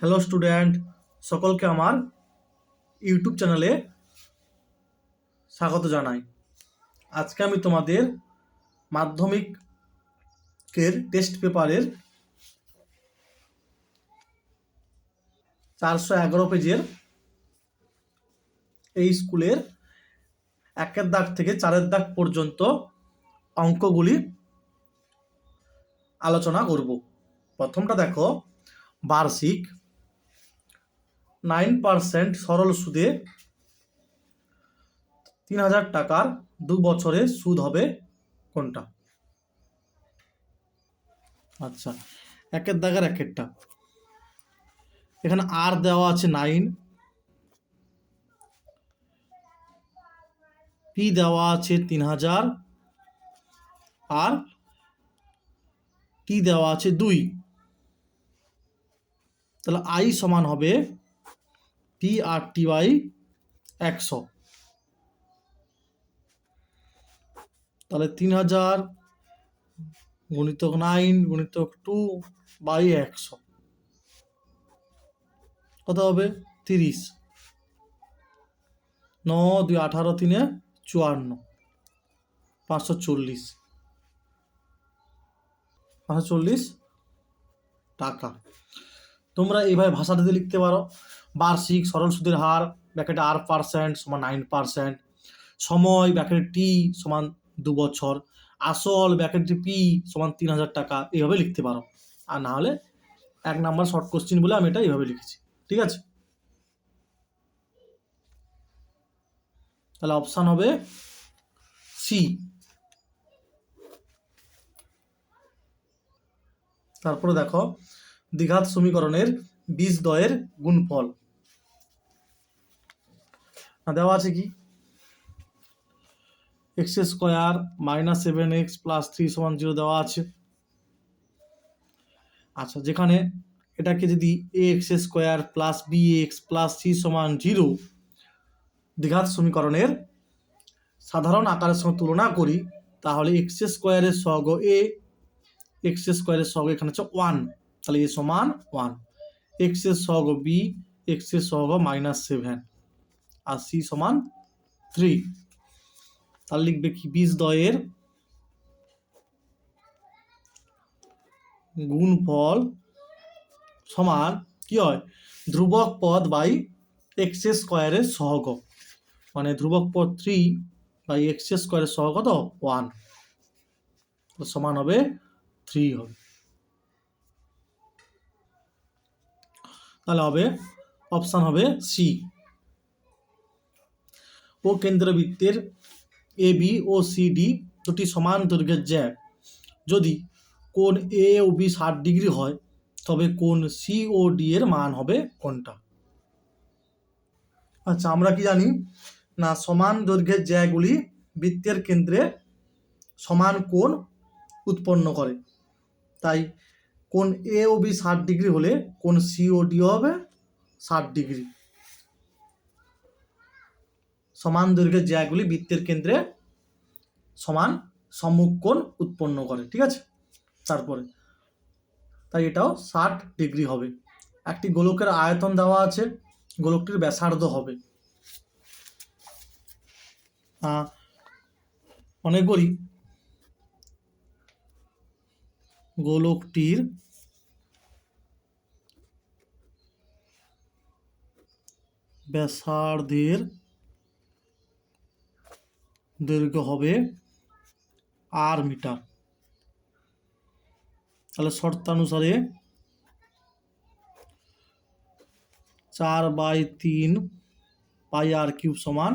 Hello student, সকলকে আমার YouTube চ্যানেলে স্বাগত জানাই। আজকে আমি তোমাদের মাধ্যমিকের টেস্ট পেপারের 411 পেজের এই স্কুলের 1-এর দাগ থেকে 4-এর দাগ পর্যন্ত অঙ্কগুলি আলোচনা করব। প্রথমটা দেখো, বার্ষিক 9% সরল সুদে 3000 টাকার 2 বছরে সুদ হবে কোনটা? আচ্ছা, 1-এর দাগের 1-এরটা। এখানে আর দেওয়া আছে 9, পি দেওয়া আছে 3000, আর টি দেওয়া আছে 2। তাহলে আই সমান হবে পি আর টি বাই 100। তাহলে 3000 গুণিতক 9 গুণিতক 2 বাই 100 কত হবে? 30। 9 2 18 3 54, 540 টাকা। তোমরা এইভাবে ভাষাটাতে লিখতে পারো। বার্ষিক সরল সুদের হার ব্র্যাকেটে R% সমান 9%, সময় ব্র্যাকেটে টি সমান 2 বছর, আসল ব্র্যাকেটে পি সমান 3000 টাকা, এইভাবে লিখতে পারো। আর না হলে 1 নাম্বার শর্ট কোশ্চিন বলে আমি এটা এইভাবে লিখেছি। ঠিক আছে, তাহলে অপশান হবে সি। তারপরে দেখো, দ্বিঘাত সমীকরণের বীজদ্বয়ের গুণফল দেওয়া আছে কি? x² - 7x + 3 = 0 দেওয়া আছে। আচ্ছা, যেখানে এটাকে যদি ax² + bx + c = 0 দ্বিঘাত সমীকরণের সাধারণ আকারের সঙ্গে তুলনা করি, তাহলে x² এর সহগ a, x² এর সহগ এখানে হচ্ছে 1, তাহলে a সমান 1, x এর সহগ b, x এর সহগ -7, আর c সমান 3। তাহলে লিখবে কি? বীজদ্বয়ের গুণফল সমান কি হয়? ধ্রুবক পদ বাই x² এর সহগ, মানে ধ্রুবক পদ 3 বাই x² এর সহগ কত? 1, সমান হবে 3 হবে। তাহলে হবে অপশান হবে C. O কেন্দ্রবৃত্তের A B O C D দুটি সমান দৈর্ঘ্যের জ্যা, যদি কোণ এ ও বি 60 ডিগ্রি হয়, তবে কোণ সি ও ডি এর মান হবে কোনটা? আচ্ছা, আমরা কি জানি না, সমান দৈর্ঘ্যের জ্যাগুলি বৃত্তের কেন্দ্রে সমান কোণ উৎপন্ন করে। তাই কোণ এ ও বি 60 ডিগ্রি হলে কোণ সি ও ডি হবে 60 ডিগ্রি। সমান দৈর্ঘ্যের জ্যাগুলি বৃত্তের কেন্দ্রে সমান সম্মুখ কোণ উৎপন্ন করে। ঠিক আছে, তারপরে তাই এটাও 60 ডিগ্রি হবে। একটি গোলকের আয়তন দেওয়া আছে, গোলকটির ব্যাসার্ধ হবে, মনে করি গোলকটির ব্যাসার্ধের দৈর্ঘ্য হবে r মিটার। তাহলে শর্তানুসারে 4/3 πr³ সমান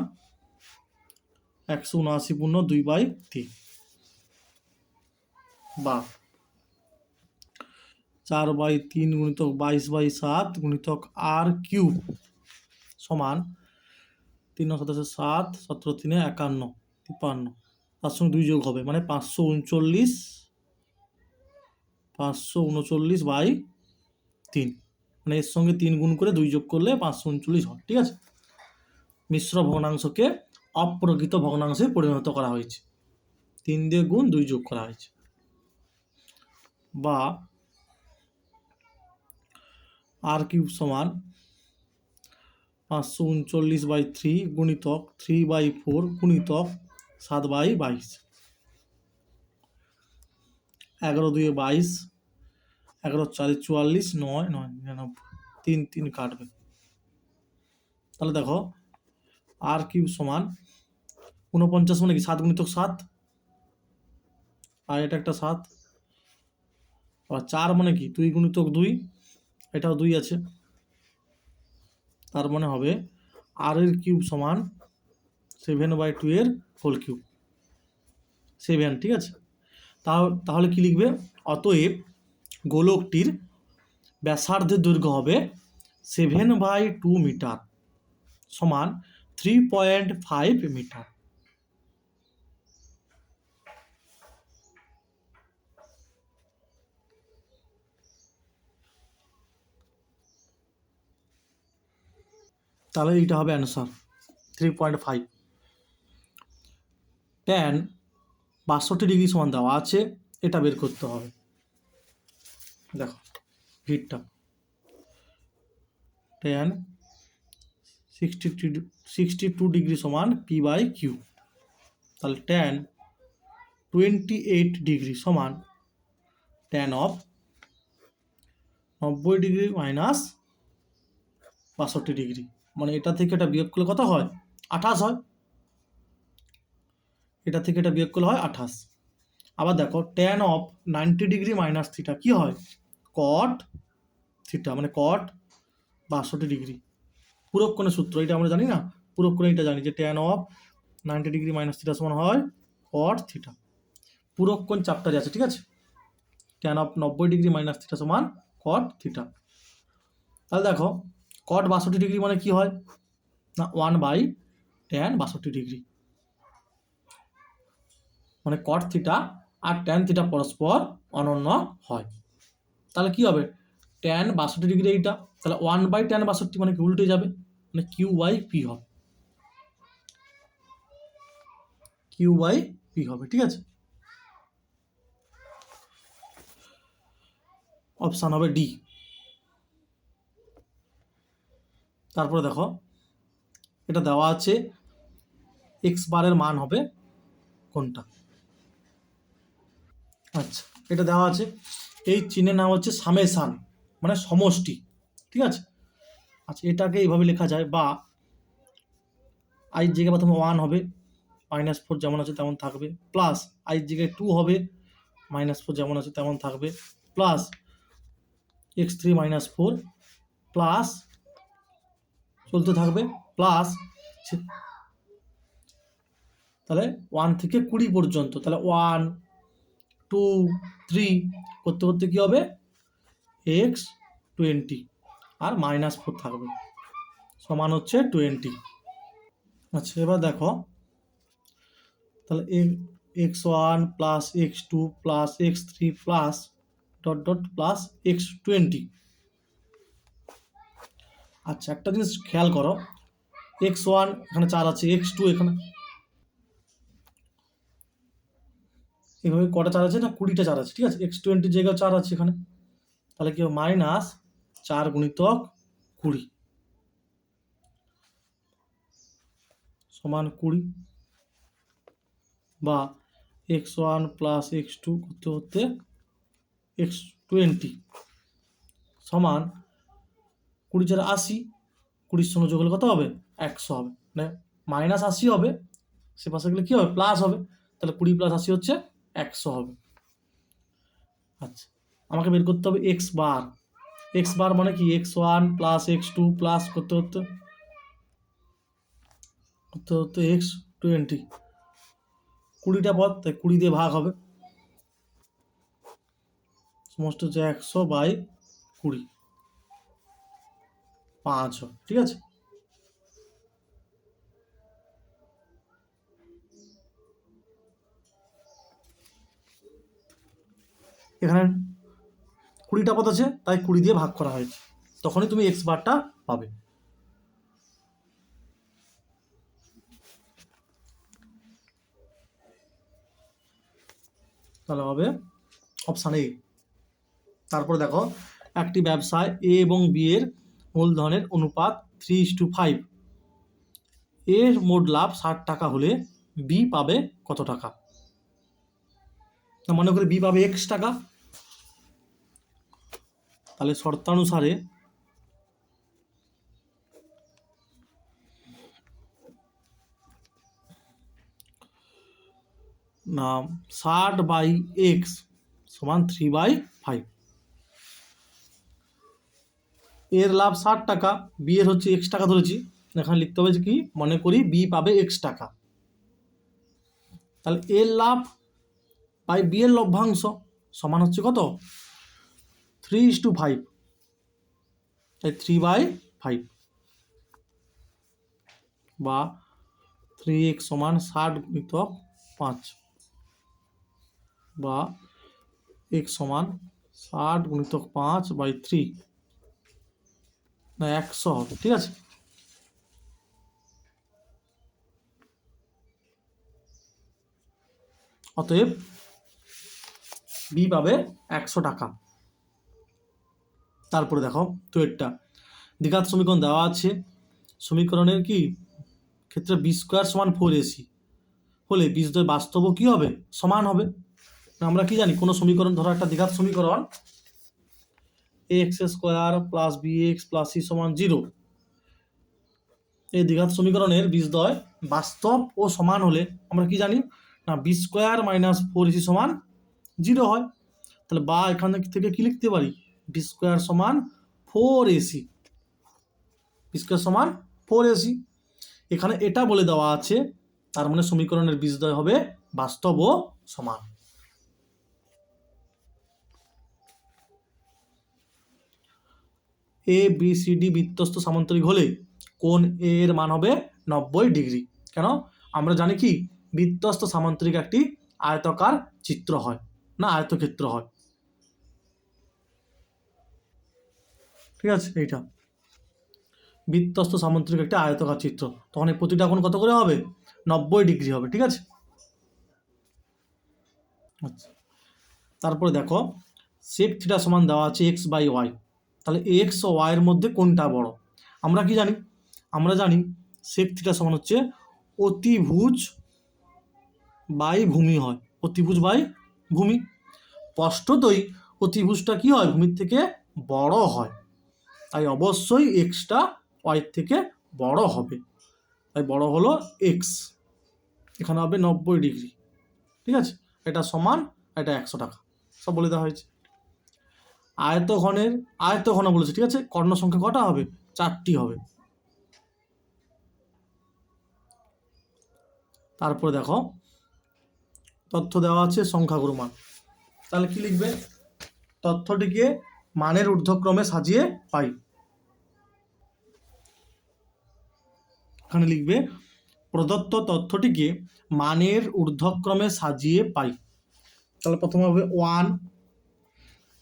179 পূর্ণ 2/3, বা 4/3 গুণিতক 22/7 গুণিতক r³ সমান 3 7 7 17 3 51 53, তার সঙ্গে 2 যোগ হবে, মানে 539/3, মানে এর সঙ্গে 3 গুণ করে 2 যোগ করলে 539 হয়। ঠিক আছে, মিশ্র ভগ্নাংশকে অপ্রকৃত ভগ্নাংশে পরিণত করা হয়েছে, 3 দিয়ে গুণ 2 যোগ করা হয়েছে। বা আর কিউব সমান 539/3 গুণিতক 3/4 গুণিতক 7/22, 11×2 = 22, 11×4 = 44, 9 9 99, 3 3 কাটবে। তাহলে দেখো আর কিউব সমান 49 মানে কি 7 গুণিতক 7, আর এটা একটা 7, আর 4 মানে কি 2 গুণিতক 2, এটাও 2 আছে, তার মানে হবে আর এর কিউব সমান 7/2 এর হোল কিউব, 7, ঠিক আছে। তাহলে কি লিখবে? অতএব গোলকটির ব্যাসার্ধের দৈর্ঘ্য হবে 7/2 মিটার সমান 3.5 মিটার। তাহলে এইটা হবে অ্যান্সার 3.5। ট্যান 62 ডিগ্রি সমান দেওয়া আছে, এটা বের করতে হবে। দেখো হিটটা ট্যান 62 ডিগ্রি সমান P/Q। তাহলে ট্যান 28 ডিগ্রি সমান tan of 90 degree minus 62 degree, মানে এটা থেকে এটা বিয়োগ করলে কত হয়? 28 হয়। এটা থেকে এটা বিয়োগ করলে হয় 28। আবার দেখো tan of 90 degree minus theta কি হয়? কট থিটা, মানে কট 62 ডিগ্রি। পূরক কোণের সূত্র এটা আমরা জানি না, পূরক কোণে এটা জানি যে tan of 90 degree minus theta সমান হয় কট থিটা। পূরক কোণ চ্যাপ্টারে আছে, ঠিক আছে। Tan of 90 degree minus theta সমান কট থিটা। তাহলে দেখো কট 62 ডিগ্রি মানে কি হয় না 1/tan 62 ডিগ্রি, মানে কট থিটা আর ট্যান থিটা পরস্পর অনন্য হয়। তাহলে কি হবে? ট্যান 62 ডিগ্রি এইটা, তাহলে 1/tan 62 মানে কি উল্টে যাবে, মানে Q/P হবে, Q/P হবে, ঠিক আছে। অপশান হবে ডি। তারপরে দেখো এটা দেওয়া আছে এক্স বারের মান হবে কোনটা? আচ্ছা এটা দেওয়া আছে, এই চিহ্নের নাম হচ্ছে সামেশান, মানে সমষ্টি, ঠিক আছে। আচ্ছা এটাকে এইভাবে লেখা যায়, বা আইয়ের জায়গায় প্রথমে 1 হবে, -4 যেমন আছে তেমন থাকবে, প্লাস আইয়ের জায়গায় 2 হবে, -4 যেমন আছে তেমন থাকবে, প্লাস x3 - 4 প্লাস চলতে থাকবে, প্লাস তাহলে 1 থেকে 20 পর্যন্ত, তাহলে 1 2 3 করতে করতে কি হবে x20 আর -4 থাকবে, সমান হচ্ছে 20। আচ্ছা এবার দেখো তাহলে x1 plus x2 plus x3 plus dot dot plus x20। আচ্ছা একটা জিনিস খেয়াল করো, x1 এখানে 4 আছে, x2 এখানে এভাবে কটা 4 আছে না 20টা 4 আছে, ঠিক আছে। x20 জায়গায় 4 আছে এখানে, তাহলে কি হবে -4 গুণিতক 20 সমান 20, বা x1 প্লাস x2 করতে করতে x20 সমান 20 4 80, 20 সঙ্গে যোগ হলে কত হবে 100 হবে, মানে -80 হবে, সে পাশে গেলে কি হবে প্লাস হবে, তাহলে 20 + 80 হচ্ছে 100 হবে। আচ্ছা আমাকে বের করতে হবে এক্স বার মানে কি x1 প্লাস x2 প্লাস করতে করতে x20, 20টা পদ, তাই 20 দিয়ে ভাগ হবে, সমস্ত হচ্ছে 100/20, 5 হয়, ঠিক আছে। এখানে 20টা পদ আছে তাই 20 দিয়ে ভাগ করা হয়েছে, তখনই তুমি এক্স বারটা পাবে। তাহলে হবে অপশান এ। তারপরে দেখো একটি ব্যবসায় এ এবং বি এর মূলধনের অনুপাত 3:5, এর মোট লাভ 60 টাকা হলে বি পাবে কত টাকা? মনে করি বি পাবে x টাকা, তাহলে শর্তানুসারে না 60/x সমান 3/5, এর লাভ 60 টাকা, বি এর হচ্ছে x টাকা ধরেছি, এখানে লিখতে হবে যে কি, মনে করি বি পাবে x টাকা, তাহলে এর লাভ বাই বি এর লভ্যাংশ সমান হচ্ছে কত? 3:5, তাই 3/5 বা 3x সমান 60/5 বা x সমান 60/5/3 না 100 হবে, ঠিক আছে। অতএব বি পাবে 100 টাকা। তারপরে দেখো তো, এটা দ্বিঘাত সমীকরণ দেওয়া আছে, সমীকরণের কি ক্ষেত্রে বি স্কোয়ার সমান 4ac হলে বীজদ্বয় বাস্তবও কি হবে? সমান হবে। আমরা কি জানি, কোনো সমীকরণ, ধরো একটা দ্বিঘাত সমীকরণ ax² plus bx plus c সমান 0, এই দ্বিঘাত সমীকরণের বীজদ্বয় বাস্তব ও সমান হলে আমরা কি জানি না, b² মাইনাস 4ac সমান 0 হয়। তাহলে বা এখান থেকে কি লিখতে পারি, b² সমান 4ac, b² সমান 4ac। এখানে এটা বলে দেওয়া আছে, তার মানে সমীকরণের বীজদ্বয় হবে বাস্তব ও সমান। এ বি সি ডি বৃত্তস্থ সামান্তরিক হলে কোণ এ এর মান হবে 90 ডিগ্রি। কেন? আমরা জানি কি, বৃত্তস্থ সামান্তরিক একটি আয়তাকার চিত্র হয়, না আয়তক্ষেত্র হয়, ঠিক আছে। এইটা বৃত্তস্থ সামান্তরিক একটি আয়তাকার চিত্র, তখন এই প্রতিটা কোণ কত করে হবে? 90 ডিগ্রি হবে, ঠিক আছে। আচ্ছা, তারপরে দেখো sec থিটা সমান দেওয়া আছে x/y, তাহলে x ও y এর মধ্যে কোনটা বড়? আমরা কি জানি, আমরা জানি sec থিটা সমান হচ্ছে অতিভুজ বাই ভূমি হয়, অতিভুজ বাই ভূমি। স্পষ্টতই অতিভুজটা কি হয়, ভূমির থেকে বড় হয়, তাই অবশ্যই এক্সটা ওয়াই থেকে বড় হবে, তাই বড় হলো এক্স, এখানে হবে 90 ডিগ্রি, ঠিক আছে। এটা সমান, এটা 100 টাকা, সব বলে দেওয়া হয়েছে। আয়তঘন বলেছে, ঠিক আছে। কর্ণ সংখ্যা কটা হবে? 4টি হবে। তারপরে দেখো তথ্য দেওয়া আছে সংখ্যাগুরু মান, তাহলে কি লিখবে? তথ্যটিকে মানের ঊর্ধ্বক্রমে সাজিয়ে পাই, এখানে লিখবে প্রদত্ত তথ্যটিকে মানের ঊর্ধ্বক্রমে সাজিয়ে পাই। তাহলে প্রথমে হবে 1,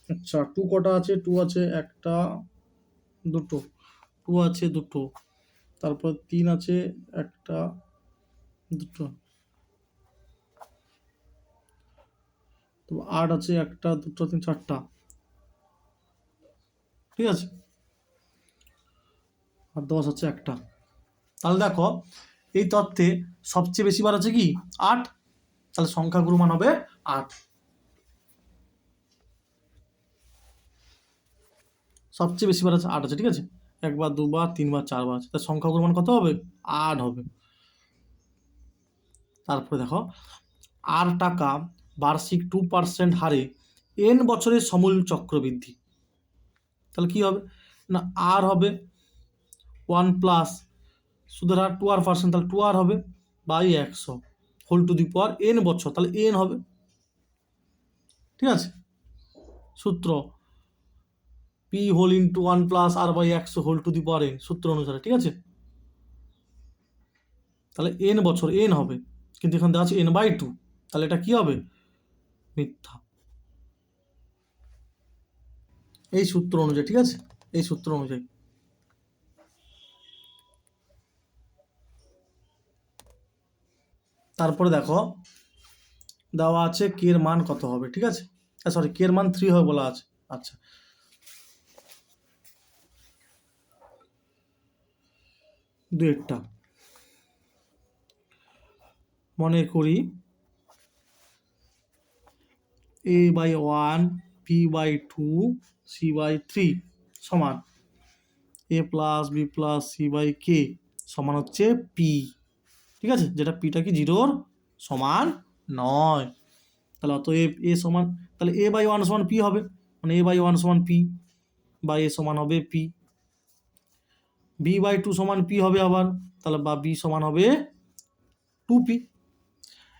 আচ্ছা 2 কটা আছে? 2 আছে একটা, দুটো, 2 আছে দুটো, তারপর 3 আছে একটা, দুটো, তো 8 আছে একটা, দুটো, 3, 4টা, ঠিক আছে। আর 10 আছে একটা। তাহলে দেখো এই তথ্যে সবচেয়ে বেশি বার আছে কি? 8, তাহলে সংখ্যাগুরু মান হবে 8, সবচেয়ে বেশি বার আছে 8 আছে, ঠিক আছে। 1 বার, 2 বার, 3 বার, 4 বার আছে, তাহলে সংখ্যাগুরু মান কত হবে? 8 হবে। তারপরে দেখো আর টাকা বার্ষিক 2% হারে n বছরের সমূল চক্রবৃদ্ধি, তাহলে কি হবে না, আর হবে 1 প্লাস সুদের হার 2r%, তাহলে 2r হবে by 100 whole to the power n বছর, তাহলে n হবে, ঠিক আছে। সূত্র p whole into 1 plus r by 100 whole to the power n, সূত্র অনুসারে, ঠিক আছে। তাহলে n বছর n হবে, কিন্তু এখানে দেওয়া আছে n/2, তাহলে এটা কি হবে? মিথ্যা, এই সূত্র অনুযায়ী, ঠিক আছে, এই সূত্র অনুযায়ী। তারপরে দেখো দেওয়া আছে কে এর মান কত হবে, ঠিক আছে। সরি, কে এর মান 3 হবে বলা আছে। আচ্ছা, দুয়েরটা। মনে করি a/1 b/2 c/3 সমান a plus B plus c/k সমান হচ্ছে পি। ঠিক আছে, যেটা পিটা কি জিরোর সমান নয়। তাহলে অতএব এ সমান, তাহলে a/1 সমান পি হবে, মানে a/1 সমান পি বা এ সমান হবে পি। b/2 সমান পি হবে আবার, তাহলে বা বি সমান হবে 2p।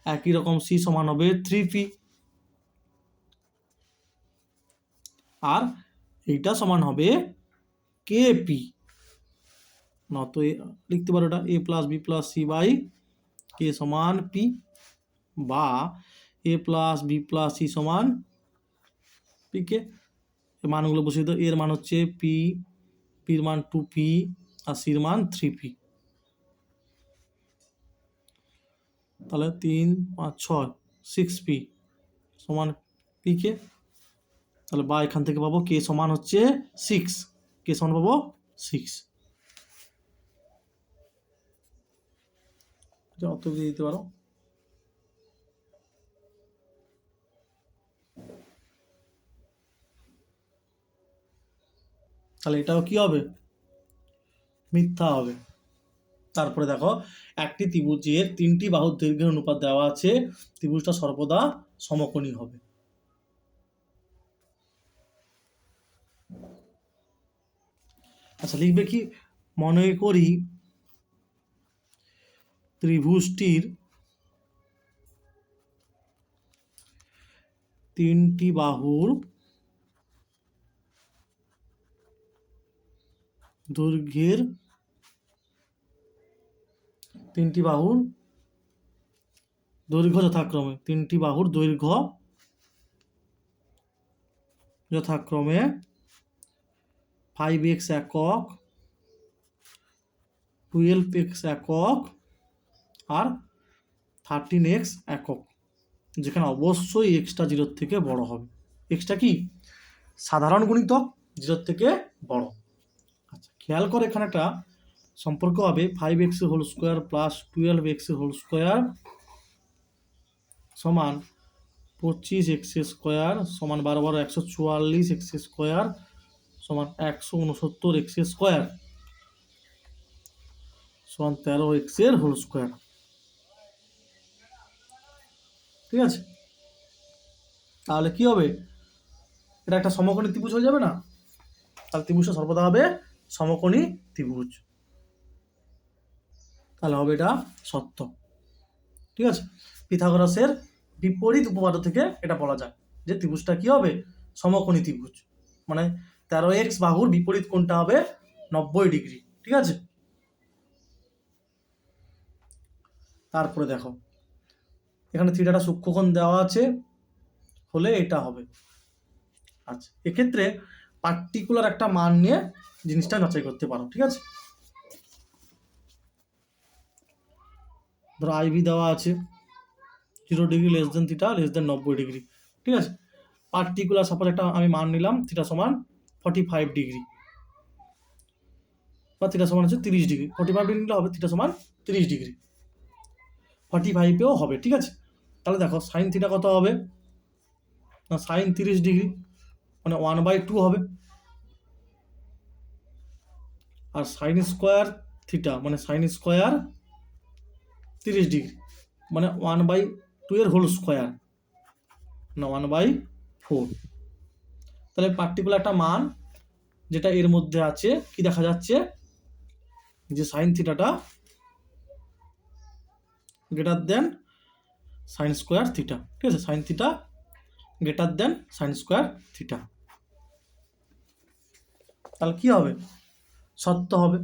একই রকম সি সমান হবে 3p, আর এইটা সমান হবে কেপি। নত লিখতে পারো এটা a plus B plus C by K সমান পি, বা a plus B plus C সমান পি কে। মানগুলো বসিয়ে দাও। এর মান হচ্ছে পি, পির মান 2p আর সির মান 3p। তাহলে 3 5 6 6p সমান পি কে। তাহলে বা এখান থেকে পাবো কে সমান হচ্ছে 6, কে সমান পাবো 6। অত দিয়ে দিতে পারো। তাহলে এটাও কি হবে, মিথ্যা হবে। তারপরে দেখো, একটি ত্রিভুজের 3টি বাহুর দৈর্ঘ্যের অনুপাত দেওয়া আছে, ত্রিভুজটা সর্বদা সমকোণী হবে। আচ্ছা, লিখবে কি, মনে করি ত্রিভুজটির 3টি বাহুর দৈর্ঘ্যের 3টি বাহুর দৈর্ঘ্য যথাক্রমে 3টি বাহুর দৈর্ঘ্য যথাক্রমে 5x একক, 12x একক আর 13x একক, যেখানে অবশ্যই এক্সটা জিরোর থেকে বড় হবে। এক্সটা কি, সাধারণ গুণিতক, জিরোর থেকে বড়। আচ্ছা, খেয়াল করে এখানে একটা সম্পর্ক হবে 5x whole square plus 12x whole square সমান 25x স্কোয়ার সমান 12 12 144x স্কোয়ার সমান 169x স্কোয়ার সমান 13x এর হোল স্কোয়ার। ঠিক আছে, তাহলে কি হবে, এটা একটা সমকোণী ত্রিভুজ হয়ে যাবে না? তাহলে ত্রিভুজটা সর্বদা হবে সমকোণী ত্রিভুজ। তাহলে হবে এটা সত্য। ঠিক আছে, পিথাগোরাসের বিপরীত উপপাদ্য থেকে এটা বলা যায় যে ত্রিভুজটা কি হবে, সমকোণী ত্রিভুজ। মানে 13x বাহুর বিপরীত কোণটা হবে 90 ডিগ্রি। ঠিক আছে, তারপরে দেখো এখানে থিটাটা সূক্ষ্মকোণ দেওয়া আছে হলে এটা হবে। আচ্ছা, এক্ষেত্রে পার্টিকুলার একটা মান নিয়ে জিনিসটা যাচাই করতে পারো। ঠিক আছে, ধরো আইভি দেওয়া আছে 0 degree less than theta less than 90 degree. ঠিক আছে, পার্টিকুলার সাপোজ একটা আমি মান নিলাম থিটা সমান 45 ডিগ্রি বা থিটা সমান হচ্ছে 30 ডিগ্রি। 45 ডিগ্রি নিলে হবে থিটা সমান 30 ডিগ্রি, 45এও হবে। ঠিক আছে, তাহলে দেখো সাইন থিটা কত হবে না, সাইন 30 ডিগ্রি মানে 1/2 হবে, আর সাইন স্কোয়ার থিটা মানে সাইন স্কোয়ার 30 ডিগ্রি মানে 1/2 এর হোল স্কোয়ার না 1/4। তাহলে পার্টিকুলার একটা মান যেটা এর মধ্যে আছে কি দেখা যাচ্ছে, যে সাইন থিটাটা greater than sine square theta. ঠিক আছে, sine theta greater than sine square theta. তাহলে কি হবে, সত্য হবে।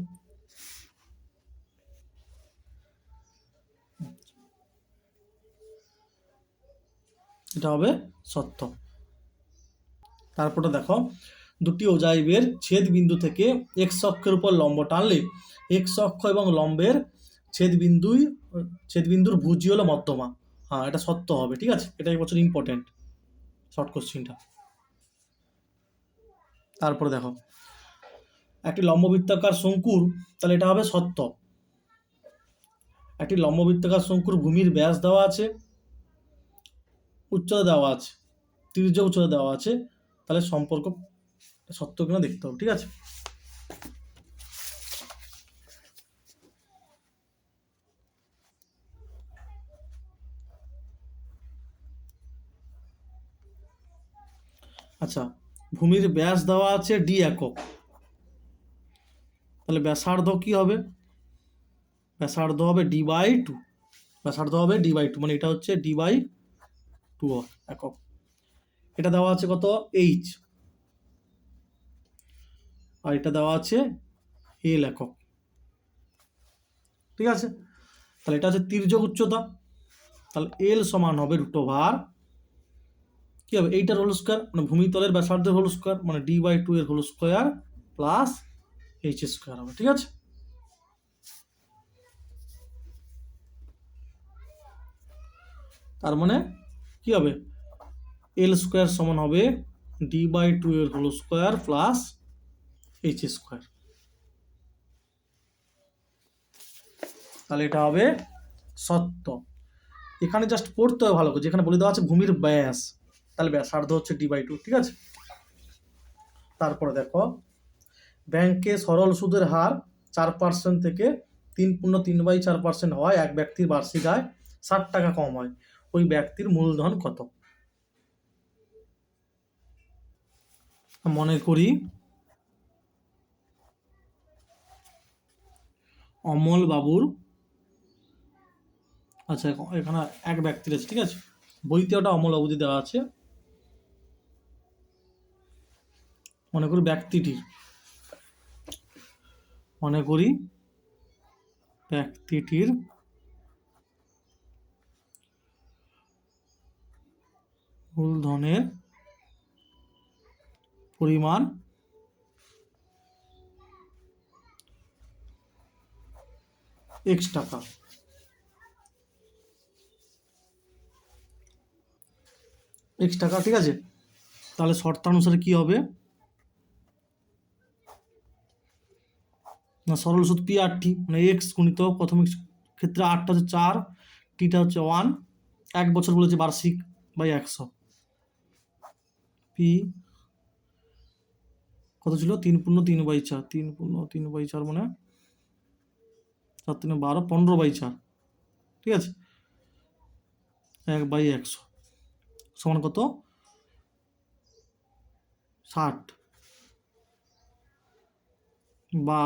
এটা হবে সত্য। তারপরে দেখো, দুটি ওজাইবের ছেদ বিন্দু থেকে এক্স অক্ষের উপর লম্ব টানলে এক্স অক্ষ এবং লম্বের ছেদবিন্দুর ভুজি হলো মধ্যমা। হ্যাঁ, এটা সত্য হবে। ঠিক আছে, এটা এই বছর ইম্পর্টেন্ট শর্ট কোশ্চিনটা। তারপরে দেখো, একটি লম্ববৃত্তাকার শঙ্কুর, তাহলে এটা হবে সত্য। একটি লম্ববৃত্তাকার শঙ্কুর ভূমির ব্যাস দেওয়া আছে, উচ্চতা দেওয়া আছে, তির্যক উচ্চতা দেওয়া আছে, তাহলে সম্পর্ক সত্য কিনা দেখতে হবে। ঠিক আছে, আচ্ছা ভূমির ব্যাস দেওয়া আছে ডি একক, তাহলে ব্যাসার্ধ কি হবে? ব্যাসার্ধ হবে ডি বাই টু, ব্যাসার্ধ হবে ডি বাই টু, মানে এটা হচ্ছে ডি বাই টু একক। এটা দেওয়া আছে কত? এইচ, আর এটা দেওয়া আছে এল একক। ঠিক আছে, তাহলে এটা হচ্ছে তির্যক উচ্চতা, তাহলে এল সমান হবে রুট ওভার কি হবে? এইটার হোল স্কোয়ার, মানে ভূমিতলের ব্যাসার্ধের হোল স্কোয়ার, মানে ডি বাই টু এর whole square plus H square হবে। ঠিক আছে, তার মানে কি হবে? এল স্কোয়ার সমান হবে ডি বাই টু এর whole square plus H square, তাহলে এটা হবে সত্য। এখানে জাস্ট পড়তে হবে ভালো করে, যেখানে বলে দেওয়া আছে ভূমির ব্যাস, তাহলে ব্যাসার্ধ হচ্ছে ডি বাই টু। ঠিক আছে, তারপরে দেখো ব্যাংকে সরল সুদের হার 4% থেকে 3.3/4% হয়, এক ব্যক্তির বার্ষিক আয় 60 টাকা কম হয়, ওই ব্যক্তির মূলধন কত? মনে করি অমল বাবুর, আচ্ছা এখানে এক ব্যক্তির আছে, ঠিক আছে, বইতে ওটা অমল বাবুদি দেওয়া আছে। মনে করি ব্যক্তিটির, মনে করি ব্যক্তিটির মূলধনের পরিমাণ এক্স টাকা, এক্স টাকা। ঠিক আছে, তাহলে শর্তানুসারে কি হবে? না সরল সুদ পি আর টি, মানে এক্স গুণিত প্রথম ক্ষেত্রে আরটা হচ্ছে 4, টিটা হচ্ছে 1, এক বছর বলেছে বার্ষিক বাই 100, পি কত ছিল? 3/3/4, 3/3/4 মানে 4×3=12, 15/4। ঠিক আছে, 1/100 সমান কত? 60, বা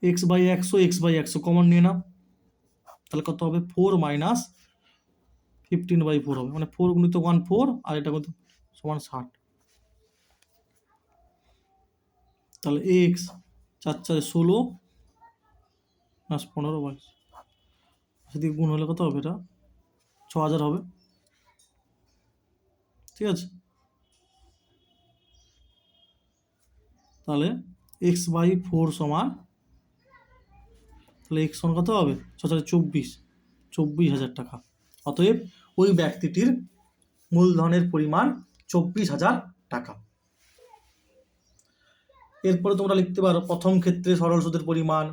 x/100, x/100 কমন নিয়ে নাও, তাহলে কত হবে? 4 মাইনাস 15/4 হবে, মানে 4 গুণিত 1 4, আর এটা কত? সমান 60, তাহলে এক্স 4×4 = 16 প্লাস 15/22, সেদিকে গুণ হলে কত হবে? এটা 6000 হবে। ঠিক আছে, তাহলে x/4 সমান, তাহলে এক্স সমান কত হবে? 24,000 টাকা। অতএব ওই ব্যক্তিটির মূলধনের পরিমাণ 24,000 টাকা। এরপরে তোমরা লিখতে পারো প্রথম ক্ষেত্রে সরল সুদের পরিমাণ,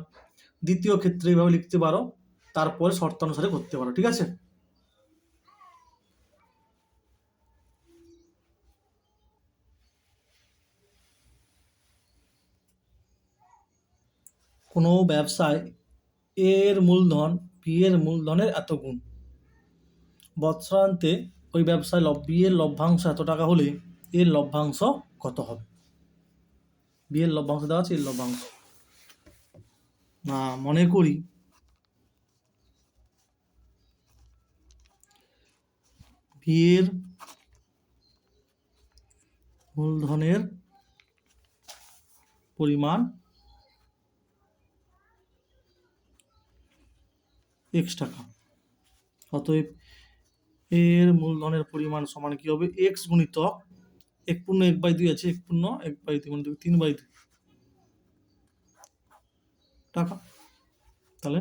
দ্বিতীয় ক্ষেত্রে এইভাবে লিখতে পারো, তারপরে শর্তানুসারে করতে পারো। ঠিক আছে, কোনো ব্যবসায় এর মূলধন বি এর মূলধনের এত গুণ, বৎসরান্তে ওই ব্যবসায় বি এর লভ্যাংশ এত টাকা হলে এর লভ্যাংশ কত হবে? বি এর লভ্যাংশ দেওয়া আছে, এর লভ্যাংশ না, মনে করি বি এর মূলধনের পরিমাণ এক্স টাকা, অতএব এর মূলধনের পরিমাণ সমান কি হবে? এক্স গুণিত 1/1/2 আছে, 1/1/2 মানে 3/2 টাকা, তাহলে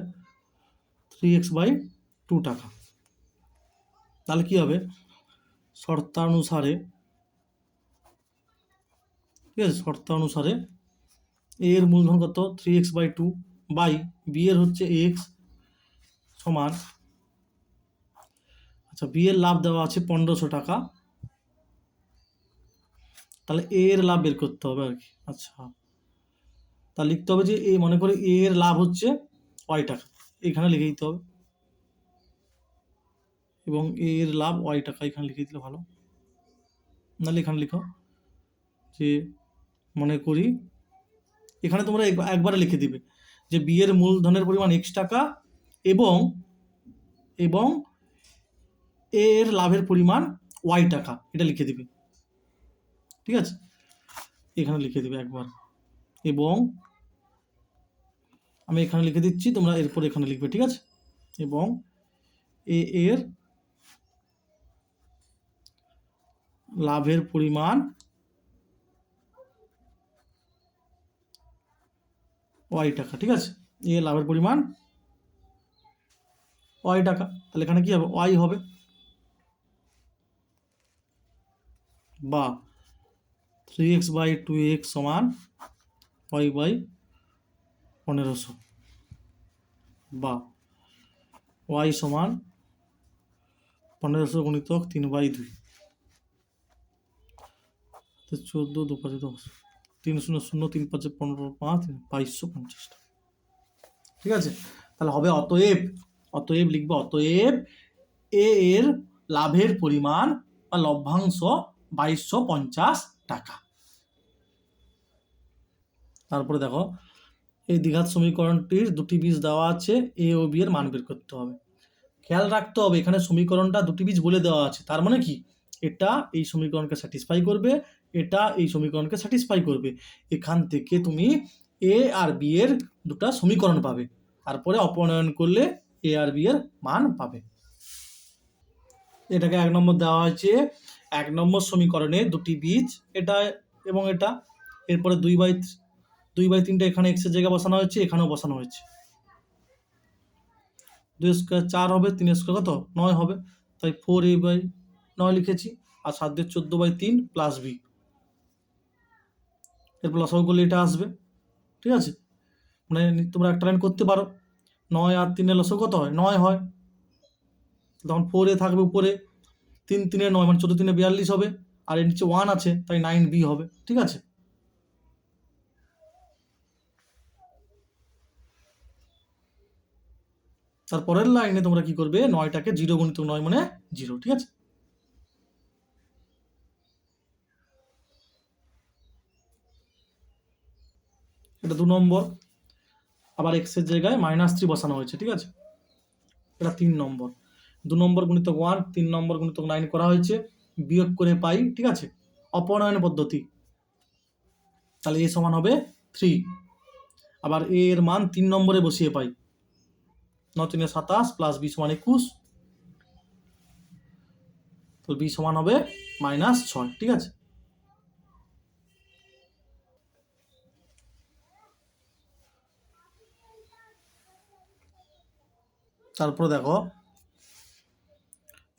3x/2 টাকা। তাহলে কি হবে? শর্তানুসারে, ঠিক আছে, শর্তানুসারে এর মূলধন কত? 3x/2 বাই বি এর হচ্ছে এক্স, সমান, আচ্ছা বি এর লাভ দেওয়া আছে 1500 টাকা, তাহলে এ এর লাভ বের করতে হবে আর কি। আচ্ছা তা লিখতে হবে যে এই মনে করে এ এর লাভ হচ্ছে ওয়াই টাকা, এখানে লিখে দিতে হবে, এবং এ এর লাভ ওয়াই টাকা এখানে লিখে দিলে ভালো, নাহলে এখানে লিখো যে মনে করি, এখানে তোমরা একবারে লিখে দিবে যে বি এর মূলধনের পরিমাণ এক্স টাকা এবং এবং এ এর লাভের পরিমাণ ওয়াই টাকা, এটা লিখে দিবে, ঠিক আছে, এখানে লিখে দিবে একবার, এবং আমি এখানে লিখে দিচ্ছি, তোমরা এরপর এখানে লিখবে, ঠিক আছে, এবং এ এর লাভের পরিমাণ ওয়াই টাকা, ঠিক আছে, এ লাভের পরিমাণ ওয়াই টাকা, তাহলে এখানে কি হবে, ওয়াই হবে, বা 3x/2x সমান y/1500, বা y সমান 1500 গুণিতক 3/2, 14 2 5 10, 3 0 0 3 5 15 5 2250, ঠিক আছে, তাহলে হবে অতএব লিখবো অতএব এ এর লাভের পরিমাণ বা লভ্যাংশ 2250 টাকা। তারপরে দেখো এই দ্বিঘাত সমীকরণটির দুটি বীজ দেওয়া আছে, এ ও বি এর মান বের করতে হবে। খেয়াল রাখতে হবে এখানে সমীকরণটা দুটি বীজ বলে দেওয়া আছে, তার মানে কি এটা এই সমীকরণকে স্যাটিসফাই করবে, এটা এই সমীকরণকে স্যাটিসফাই করবে, এখান থেকে তুমি এ আর বি এর দুটা সমীকরণ পাবে, তারপরে অপনয়ন করলে এ আর বি এর মান পাবে। এটাকে 1 নম্বর দেওয়া হয়েছে, 1 নম্বর সমীকরণে দুটি বীজ এটা এবং এটা, এরপরে 2/3 এখানে এক্স এর জায়গায় বসানো হয়েছে, এখানেও বসানো হয়েছে, 2 স্কোয়ার 4 হবে, 3 স্কোয়ার কত 9 হবে, তাই 4a/9 লিখেছি, আর 7 দিয়ে 14/3 প্লাস বি, এরপর লসাগু করলে এটা আসবে, ঠিক আছে, মানে তোমরা একটা লাইন করতে পারো, 9 আর 3 এর লসাগু কত হয় 9 হয়, তখন 4a থাকবে উপরে, 3 3 9 মানে 14 3 42 হবে, আর এর নিচে 1 আছে তাই 9b হবে, ঠিক আছে। তারপরের লাইনে তোমরা কি করবে, 9টাকে 0 গুণিত 9 মানে 0, ঠিক আছে, এটা 2 নম্বর, আবার x এর জায়গায় -3 বসানো হয়েছে, ঠিক আছে, এটা 3 নম্বর, 2 নম্বর গুণিতক 1, 3 নম্বর গুণিতক 9 করা হয়েছে, বিয়োগ করে পাই, ঠিক আছে, অপনয়ন পদ্ধতি, তাহলে a সমান হবে 3, আবার a এর মান 3 নম্বরে বসিয়ে পাই, 9 3 27 প্লাস b সমান 21, তো b সমান হবে -6, ঠিক আছে। তারপরে দেখো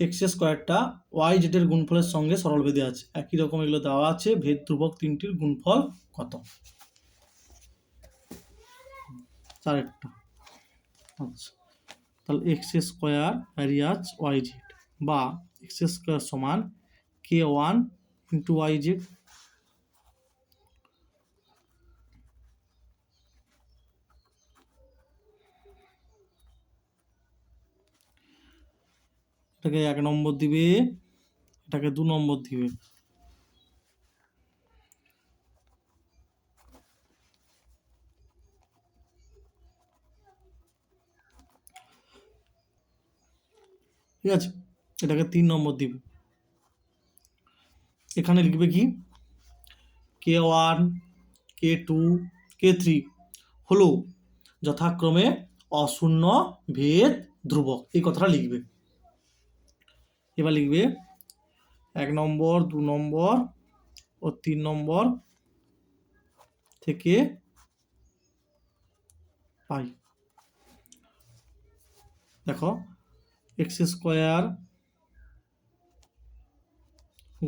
এক্স স্কোয়ারটা ওয়াই জেডের গুণফলের সঙ্গে সরল ভেদে আছে, একই রকম এগুলো দেওয়া আছে, ভেদ ধ্রুবক তিনটির গুণফল কত, 4টা, আচ্ছা তাহলে এক্স স্কোয়ার ভ্যারিয়াজ ওয়াই জেড, বা এক্স স্কোয়ার সমান k1 ইন্টু ওয়াই জেড, এটাকে 1 নম্বর দিবে, এটাকে 2 নম্বর দিবে, ঠিক আছে, এটাকে 3 নম্বর দিবে, এখানে লিখবে কি k1 k2 k3 হলো যথাক্রমে অশূন্য ভেদ ধ্রুবক, এই কথাটা লিখবে। এবার লিখবে 1 নম্বর 2 নম্বর ও 3 নম্বর থেকে পাই, দেখো এক্স স্কোয়ার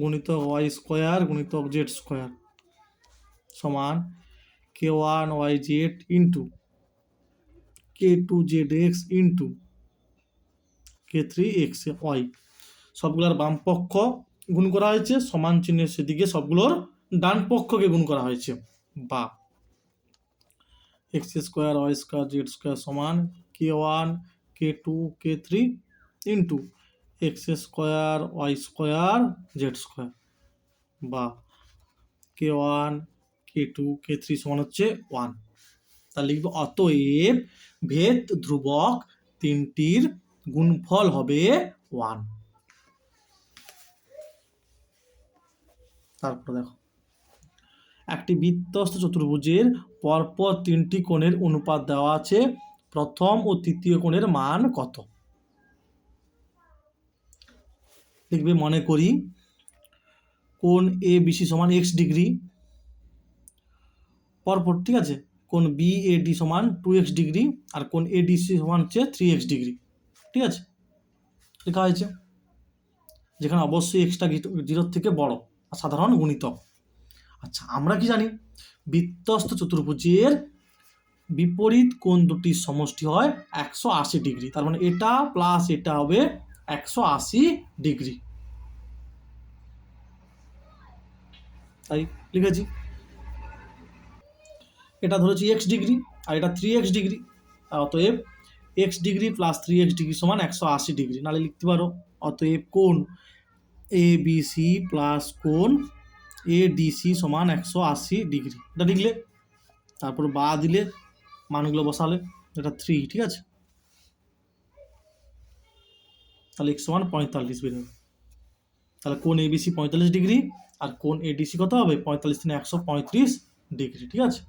গুণিতক ওয়াই স্কোয়ার গুণিতক জেড স্কোয়ার সমান k1 Y Z into k2 Z X into k3 x y, সবগুলোর বাম পক্ষ গুণ করা হয়েছে, সমান চিহ্নের সেদিকে সবগুলোর ডান পক্ষকে গুণ করা হয়েছে, বা x square y square z square সমান k1 k2 k3 into x square y square z square, বা k1 k2 k3 সমান হচ্ছে 1। তাহলে লিখব অতএব ভেদ ধ্রুবক তিনটির গুণফল হবে 1। তারপর দেখো, একটি বৃত্তস্থ চতুর্ভুজের পরপর তিনটি কোণের অনুপাত দেওয়া আছে, প্রথম ও তৃতীয় কোণের মান কত? লিখবে মনে করি কোণ ABC সমান x ডিগ্রি পরপর, ঠিক আছে, কোণ BAD সমান 2x ডিগ্রি, আর কোণ ADC সমান হচ্ছে 3x ডিগ্রি, ঠিক আছে, লেখা হয়েছে, যেখানে অবশ্যই এক্সটা 0 থেকে বড় আর সাধারণ গুণিতক। আচ্ছা, আমরা কি জানি বৃত্তস্থ চতুর্ভুজের বিপরীত কোণ দুটির সমষ্টি হয় 180 ডিগ্রি, তার মানে এটা প্লাস এটা হবে 180 ডিগ্রি, তাই লিখেছি। এটা ধরেছি x ডিগ্রি আর এটা 3x ডিগ্রি, অতএব x degree plus 3x degree সমান 180 ডিগ্রি, নাহলে লিখতে পারো অতএব কোণ ABC প্লাস কোণ ADC সমান 180 ডিগ্রি, এটা লিখলে, তারপর বা দিলে মানগুলো বসালে, এটা 3, ঠিক আছে, তাহলে x সমান 45 বের হবে। তাহলে কোণ ABC 45 ডিগ্রি আর কোণ ADC কত হবে? 45 থেকে 135 ডিগ্রি, ঠিক আছে।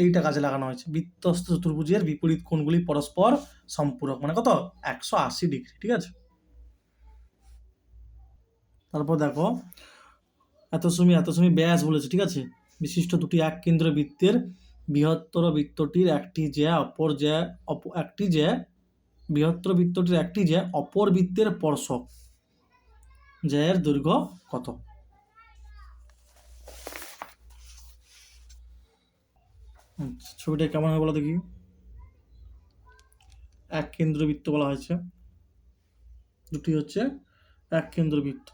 এইটা কাজে লাগানো হয়েছে, বৃত্তস্থ চতুর্ভুজের বিপরীত কোণগুলি পরস্পর সম্পূরক, মানে কত? 180 ডিগ্রি, ঠিক আছে। তারপর দেখো, এত সেমি ব্যাস বলেছে, ঠিক আছে, বিশিষ্ট দুটি এক কেন্দ্র বৃত্তের বৃহত্তর বৃত্তটির একটি বৃহত্তর বৃত্তটির একটি অপর বৃত্তের স্পর্শক এর দৈর্ঘ্য কত? ছবিটা কেমন হবে বলো দেখি। এক কেন্দ্রবৃত্ত বলা হয়েছে, দুটি হচ্ছে এক কেন্দ্রবৃত্ত,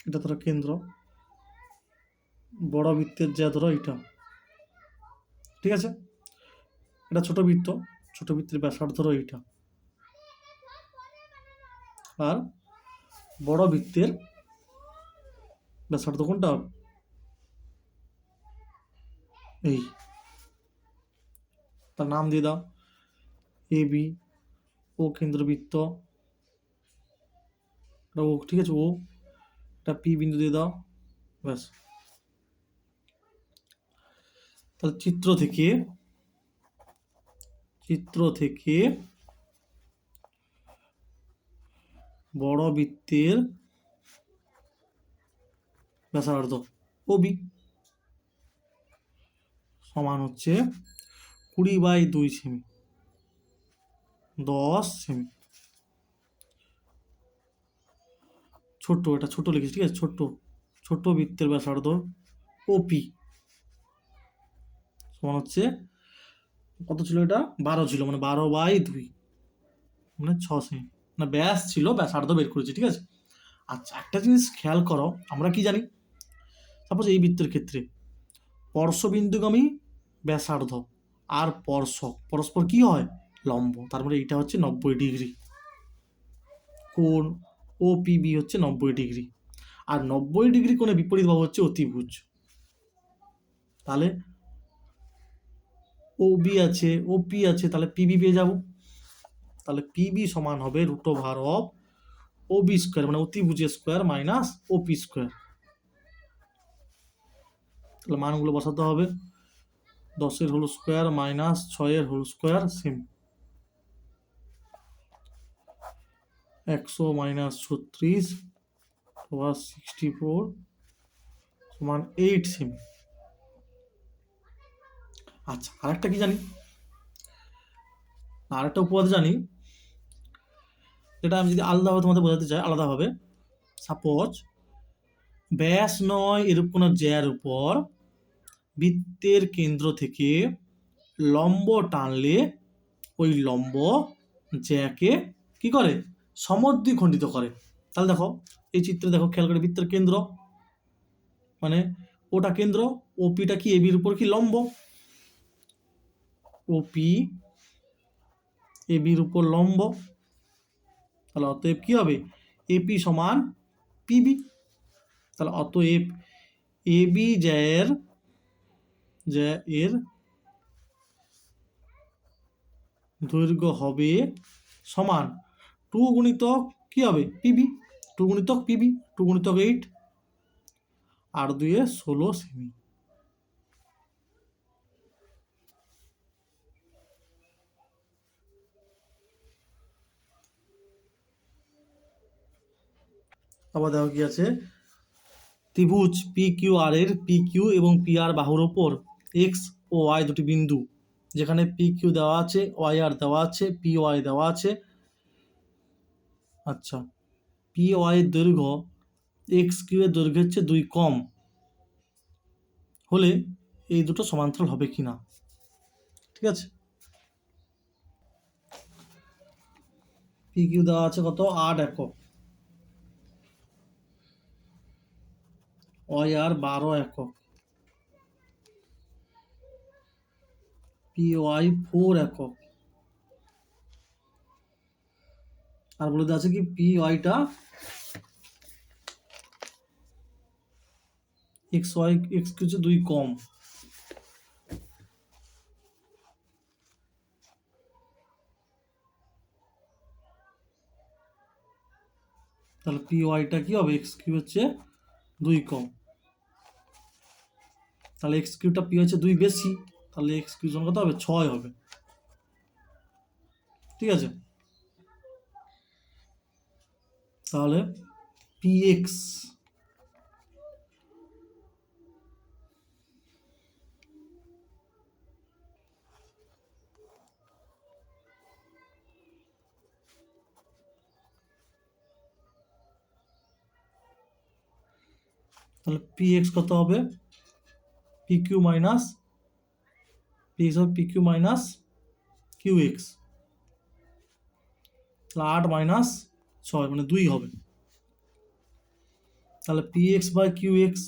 এটা ধরো কেন্দ্র, বড় বৃত্তের ধরো এটা, ঠিক আছে, এটা ছোট বৃত্ত, ছোট বৃত্তের ব্যাসার্ধ ধরো এইটা, আর বড় বৃত্তের ব্যাসার্ধ কোনটা? এই, তার নাম দিয়ে দাও AB, ও কেন্দ্রবৃত্ত, ও, ঠিক আছে, ও, এটা P বিন্দু দিয়ে দাও, ব্যাস। তাহলে চিত্র থেকে বড় বৃত্তের ব্যাসার্ধ OB সমান হচ্ছে 20/2 সেমি, 10 সেমি। ছোট, এটা ছোট লিখেছি, ঠিক আছে, ছোট বৃত্তের ব্যাসার্ধ OP সমান হচ্ছে কত ছিল? এটা 12 ছিল, মানে 12/2, মানে 6 সেমি, না ব্যাস ছিল, ব্যাসার্ধ বের করেছি, ঠিক আছে। আচ্ছা, একটা জিনিস খেয়াল করো, আমরা কি জানি, সাপোজ এই বৃত্তের ক্ষেত্রে স্পর্শবিন্দুগামী ব্যাসার্ধ আর স্পর্শক পরস্পর কি হয়? লম্ব, তার মানে এটা হচ্ছে 90 ডিগ্রি, কোণ OPB হচ্ছে 90 ডিগ্রি, আর 90 ডিগ্রি কোণে বিপরীত বাহু হচ্ছে অতিভুজ, তাহলে OB আছে, OP আছে, তাহলে PB পেয়ে যাব, তাহলে PB সমান হবে √OB স্কোয়ার, মানে অতিভুজের স্কোয়ার মাইনাস OP স্কোয়ার। তাহলে মানগুলো বসাতে হবে, 10 whole square minus 6 whole square সেমি, 100 মাইনাস 36 প্লাস 64 সমান 8 সেমি। আচ্ছা, আরেকটা কি জানি, আরেকটা উপপাদ্য জানি, যেটা আমি যদি আলাদাভাবে তোমাদের বোঝাতে চাই, আলাদাভাবে সাপোজ ব্যাস নয় এরূপ কোনো জ্যার উপর বৃত্তের কেন্দ্র থেকে লম্ব টানলে ওই লম্ব জ্যাকে কি করে সমদ্বিখণ্ডিত করে। তাহলে দেখো এই চিত্রে দেখো খেয়াল করে বৃত্তের কেন্দ্র মানে ওটা কেন্দ্র, ওপিটা কি এবির উপর কি লম্ব, ওপি এবির উপর লম্ব, তাহলে অতএব কি হবে এপি সমান পিবি। তাহলে অতএব এবি জ্যায়ের দৈর্ঘ্য হবে সমান 2 গুণিতক কি হবে পিবি, 2 গুণিতক পিবি, 2 গুণিতক 8 আর 2 এ 16 সেমি। আবার দেখো কি আছে, ত্রিভুজ পি কিউ আর এর পি কিউ এবং পি আর বাহুর ওপর এক্স ও ওয়াই দুটি বিন্দু, যেখানে পি কিউ দেওয়া আছে, ওয়াই আর দেওয়া আছে, পি ওয়াই দেওয়া আছে। আচ্ছা, পি ওয়াই এর দৈর্ঘ্য এক্স কিউ এর দৈর্ঘ্যের চেয়ে 2 কম হলে এই দুটো সমান্তরাল হবে কিনা। ঠিক আছে, পি কিউ দেওয়া আছে কত 8 একক, ওয়াই আর 12 একক, পি ওয়াই 4 একক, আর বলে দেওয়া আছে কি পি ওয়াইটা এক্স ওয়াই এক্স কিউ চেয়ে 2 কম। তাহলে পি ওয়াইটা কি হবে এক্স কিউ হচ্ছে 2 কম, তাহলে এক্স কিউটা পি হচ্ছে 2 বেশি, তাহলে এক্স কিউ জন কত হবে 6 হবে। ঠিক আছে, তাহলে পি এক্স তাহলে পি এক্স কত হবে P Q minus P X হবে P Q minus Q X, তাহলে 8 মাইনাস 6 মানে 2 হবে। তাহলে P X by Q X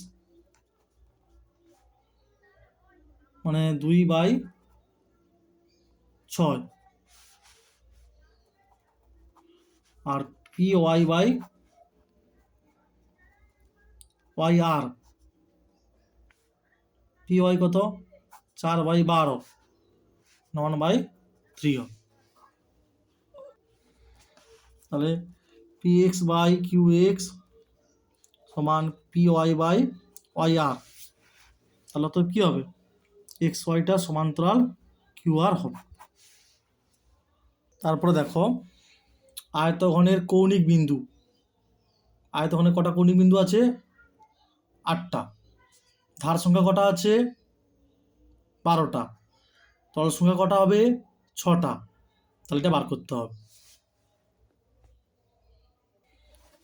মানে 2/6, আর পি ওয়াই বাই ওয়াই আর, পি ওয়াই কত 4/12 9/3 হবে। তাহলে P X by Q X সমান পি ওয়াই বাই ওয়াই আর, তাহলে তো কি হবে এক্স ওয়াইটা সমান্তরাল কিউ আর হবে। তারপরে দেখো আয়তঘনের কৌণিক বিন্দু, আয়তঘনের কটা কৌণিক বিন্দু আছে 8টা, ধার সংখ্যা কটা আছে 12টা, তল সংখ্যা কটা হবে 6টা, তাহলে এটা বার করতে হবে।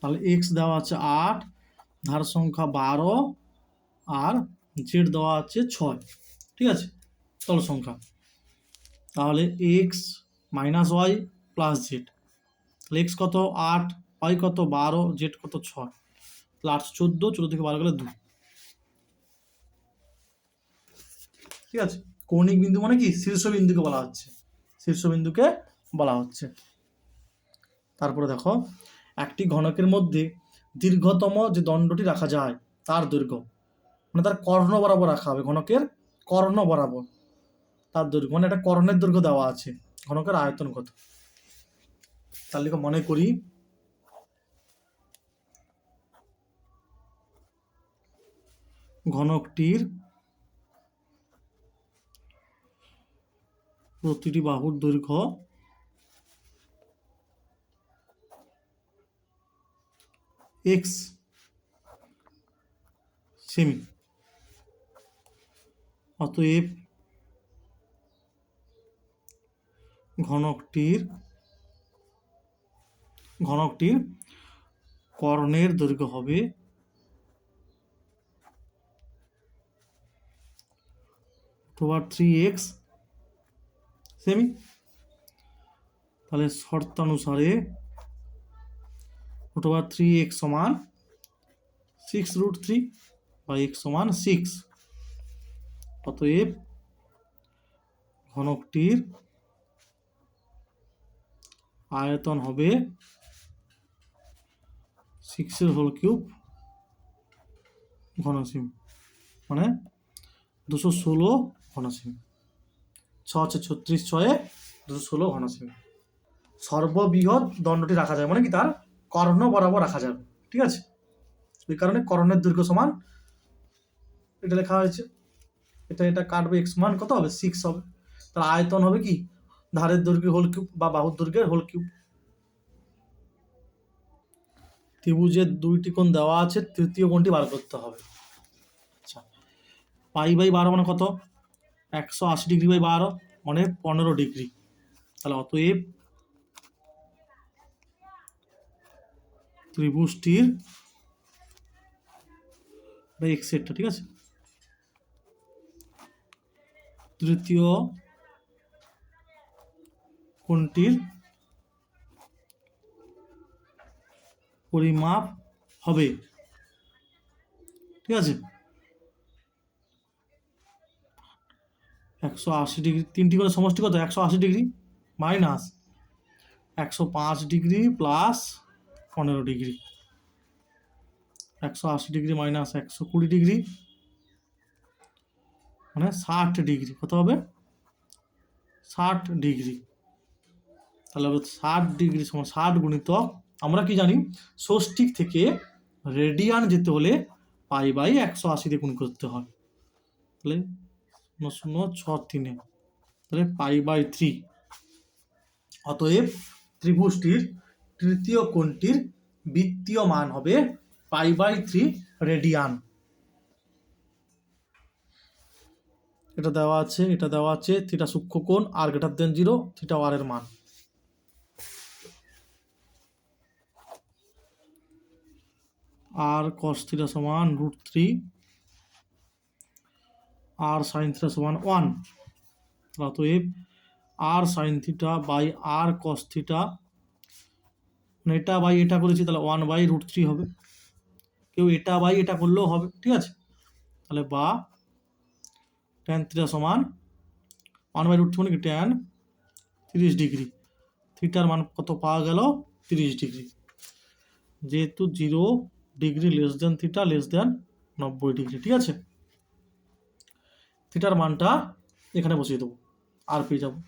তাহলে এক্স দেওয়া আছে 8, ধার সংখ্যা 12 আর জেড দেওয়া আছে 6। ঠিক আছে, তল সংখ্যা, তাহলে X minus Y plus Z, তাহলে এক্স কত 8, ওয়াই কত 12, জেড কত 6, তাহলে 8 14, 14 থেকে 12 গেলে 2। ঠিক আছে, কৌণিক বিন্দু মানে কি শীর্ষবিন্দুকে বলা হচ্ছে, শীর্ষবিন্দুকে বলা হচ্ছে। তারপরে দেখো একটি ঘনকের মধ্যে দীর্ঘতম যে দণ্ডটি রাখা যায় তার দৈর্ঘ্য, মানে তার কর্ণ বরাবর রাখা হবে, ঘনকের কর্ণ বরাবর তার দৈর্ঘ্য, মানে একটা কর্ণের দৈর্ঘ্য দেওয়া আছে, ঘনকের আয়তন কত। তাহলে মনে করি ঘনকটির প্রতিটি বাহুর দৈর্ঘ্য এক্স সেমি, অতএব ঘনকটির কর্ণের দৈর্ঘ্য হবে √ 3x সেমি। তাহলে শর্তানুসারে √ 3x সমান 6√3 বা x সমান 6। অতএব ঘনকটির আয়তন হবে 6³ ঘনসেমি, মানে 216 ঘনসেমি। 6×36 6 216 ঘনসেমি। সর্ববৃহৎ দণ্ডটি রাখা যায়, মানে কি তার কর্ণ বরাবর রাখা যাবে, ঠিক আছে। ওই কারণে কর্ণের দৈর্ঘ্য সমান এটা লেখা হয়েছে। এটা কাটবে, x মান কত হবে 6 হবে। তার আয়তন হবে কি ধারের দৈর্ঘ্য হোল কিউব বা বাহুর দৈর্ঘ্যের হোল কিউব। ত্রিভুজের দুইটি কোণ দেওয়া আছে, তৃতীয় কোণটি বার করতে হবে। আচ্ছা, π/12 মানে কত? 180°/12 মানে 15 ডিগ্রি। তাহলে অতএব ত্রিভুজটির এক্স সেটটা, ঠিক আছে, তৃতীয় কোণটির পরিমাপ হবে, ঠিক আছে, 180°। তিনটি কোণের সমষ্টি কত? 180° মাইনাস 105° প্লাস 15°। 180° মাইনাস 120° মানে 60°। কত হবে? 60°। তাহলে 60° সমান 60 গুণিতক, আমরা কি জানি, ষষ্ঠিক থেকে রেডিয়ান যেতে হলে π/180 দিয়ে গুণ করতে হয়। তাহলে 0.063, তাহলে π/3। অতএব ত্রিভুজটির তৃতীয় কোণটির বৃত্তীয় মান হবে π/3 রেডিয়ান। এটা দেওয়া আছে থিটা সূক্ষ্মকোণ r0, থিটা r এর মান। r cos θ সমান √3, r sin θ সমান 1। অতএব r sin θ by r cos θ, মানে এটা বাই এটা করেছি, তাহলে 1/√3 হবে। কেউ এটা বাই এটা করলেও হবে, ঠিক আছে। তাহলে বা tan θ সমান 1/√3 মানে কি tan 30°। থিটার মান কত পাওয়া গেল? 30°। যেহেতু 0° less than theta less than 90°, ঠিক আছে। থিটার মানটা এখানে বসিয়ে দেবো, আর পেয়ে যাবো।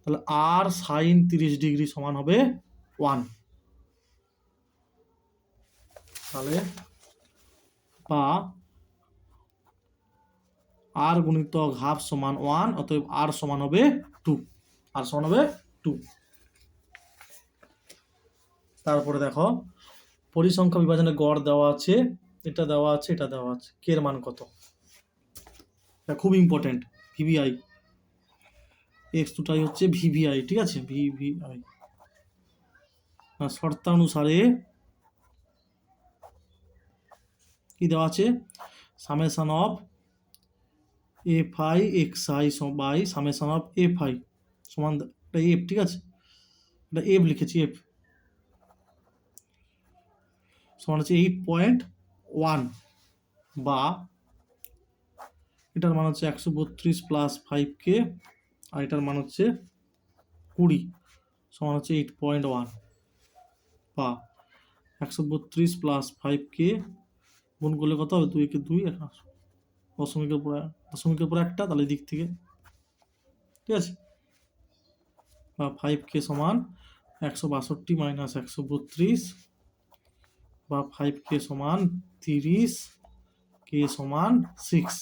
তাহলে r sin 30° সমান হবে 1। তাহলে বা r গুণিতক হাফ সমান 1, অতএব r সমান হবে 2। তারপরে দেখো, পরিসংখ্যা বিভাজনে গড় দেওয়া আছে, এটা দেওয়া আছে, এটা দেওয়া আছে। কে এর মান কত? এটা খুব ইম্পর্টেন্ট। ভিভিআই, এক্স দুটাই হচ্ছে ভিভিআই, ঠিক আছে, ভিভিআই। শর্তানুসারে কি দেওয়া আছে? Summation of fi xi by summation of fi সমান, এটা এফ, ঠিক আছে, এটা এফ লিখেছি, এফ সমান হচ্ছে 8.1, বা এটার মান হচ্ছে 132 প্লাস 5k, আর এটার মান হচ্ছে 20 সমান হচ্ছে 8.1, বা 132 প্লাস 5k গুণ করলে কত হবে? 2 × 2, দশমিকের উপর একটা, তাহলে দিক থেকে, ঠিক আছে, বা 5k সমান 162 মাইনাস 132, বা 5k সমান 30, k সমান 6।